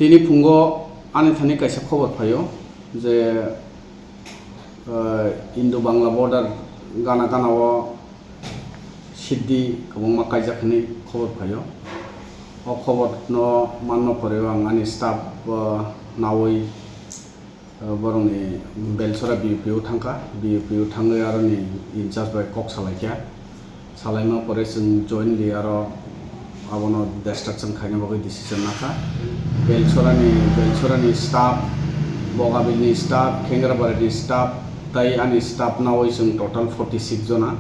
Tini pungo ani thani kaisa khobor phayo je Indo Bangla border gana gana o sidi kabongma kaijakhani khobor phayo o khobor no manno pore ang ani staff nawui borongni belsora BUPO thangka BUPO thangai aro ni incharge by kok salaikya salaima pore sung jointly aro abono destruction khaina bagui decision naka belsorani staff bogabilni staff khengrabari staff tai ani staff nawui sung total 46 jona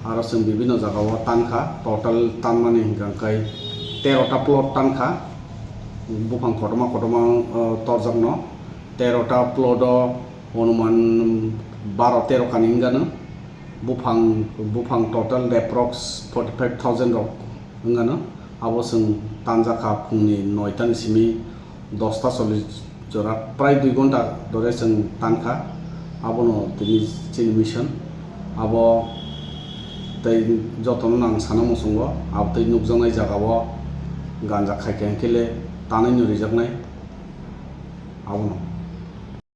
aro sung bibino jagao tankha total tanmani hingkai 13 ta plot tankha bufang kotoma torjakno 13 ta plot onuman 12-13 kaningano bufang total approx 45,000 rok ngano abo sung tanjaka phungni 9 ta simi 10 ta 40 jora prai 2 ghonta dore sung tankha abono tini chini mission abo tai jotono nang sanamo sungo abtai nukjangnai jagao ganja khaikeng kele tanai no rijaknai abono